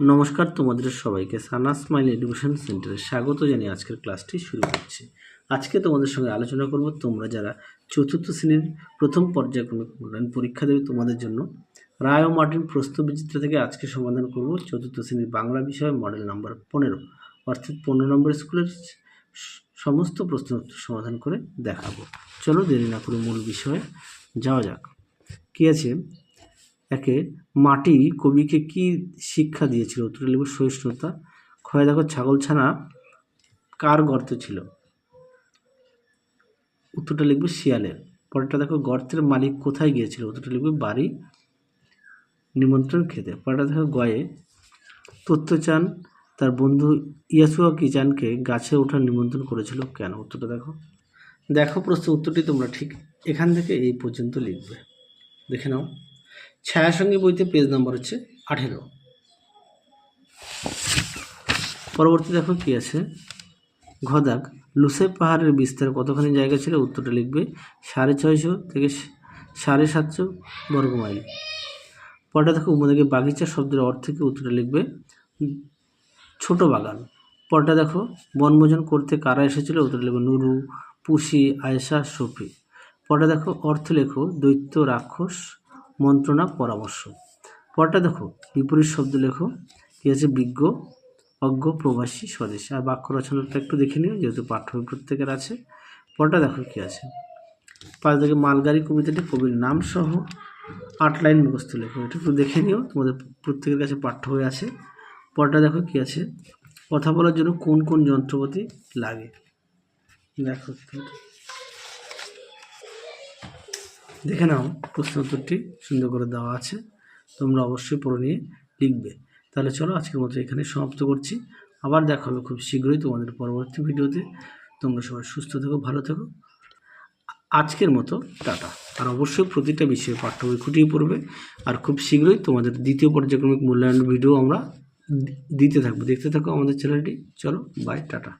নমস্কার, তোমাদের সবাইকে সানা স্মাইল এডুকেশন সেন্টারে স্বাগত জানিয়ে আজকের ক্লাসটি শুরু করছি। আজকে তোমাদের সঙ্গে আলোচনা করব তোমরা যারা চতুর্থ শ্রেণীর প্রথম পর্যায়ক্রমিক মূল্যায়ন পরীক্ষা দেবে তোমাদের জন্য রায় ও মার্টিন প্রশ্নবিচিত্র থেকে আজকে সমাধান করব চতুর্থ শ্রেণীর বাংলা বিষয় মডেল নাম্বার 15, অর্থাৎ 15 নম্বর স্কুলের সমস্ত প্রশ্ন সমাধান করে দেখাবো। চলো দেরি না করে মূল বিষয়ে যাওয়া যাক। কী আছে? একে, মাটি কবিকে কি শিক্ষা দিয়েছিল? উত্তরটা লিখব সহিষ্ণুতা। ক্ষয়ে দেখো ছাগলছানা কার গর্তে ছিল? উত্তরটা লিখবে শিয়ালের। পরেরটা দেখো গর্তের মালিক কোথায় গিয়েছিল? উত্তরটা লিখবে বাড়ি নিমন্ত্রণ খেতে। পরেরটা দেখো গয়ে তথ্যচান তার বন্ধু ইয়াসুয়া কিচানকে গাছে ওঠার নিমন্ত্রণ করেছিল কেন? উত্তরটা দেখো প্রশ্ন উত্তরটি তোমরা ঠিক এখান থেকে এই পর্যন্ত লিখবে। দেখে নাও। ছায়াসঙ্গী বইতে পেজ নাম্বার হচ্ছে 18। পরবর্তী দেখো কি আছে? ঘদাক লুসাই পাহাড়ের বিস্তার কতখানি জায়গা ছিল? উত্তরটা লিখবে 650 থেকে 750 বর্গমাইল। পরটা দেখো উমদাকে বাগিচা শব্দের অর্থ কি? উত্তরটা লিখবে ছোট বাগান। পরটা দেখো বনভোজন করতে কারা এসেছিল? উত্তরটা লিখবে নুরু, পুষি, আয়েশা, শফি। পরটা দেখো অর্থ লেখো দৈত্য, রাক্ষস, মন্ত্রণা, পরামর্শ। পরটা দেখো বিপরীত শব্দ লেখো কি আছে? বিজ্ঞ, অজ্ঞ, প্রবাসী, স্বদেশী। আর বাক্য রচনাটা একটু দেখে নিও যেহেতু পাঠ্যবই প্রত্যেকের আছে। পরটা দেখো কি আছে? 5 থেকে মালগাড়ি কবিতাটি কবির নাম সহ 8 লাইন মুখস্থ লেখো। এটা একটু দেখে নিও, তোমাদের প্রত্যেকের কাছে পাঠ্য বই আছে। পরটা দেখো কি আছে? কথা বলার জন্য কোন কোন যন্ত্রপাতি লাগে? দেখো দেখে নাও, প্রশ্ন উত্তরটি সুন্দর করে দেওয়া আছে, তোমরা অবশ্যই পড়ে নিয়ে লিখবে। তাহলে চলো আজকের মতো এখানে সমাপ্ত করছি। আবার দেখা হবে খুব শীঘ্রই তোমাদের পরবর্তী ভিডিওতে। তোমরা সবাই সুস্থ থেকো, ভালো থেকো। আজকের মতো টাটা। আর অবশ্যই প্রতিটা বিষয়ে পাঠ্য বই খুঁটিয়ে পড়বে। আর খুব শীঘ্রই তোমাদের দ্বিতীয় পর্যায়ক্রমিক মূল্যায়ন ভিডিও আমরা দিতে থাকবো। দেখতে থাকো আমাদের চ্যানেলটি। চলো বাই, টাটা।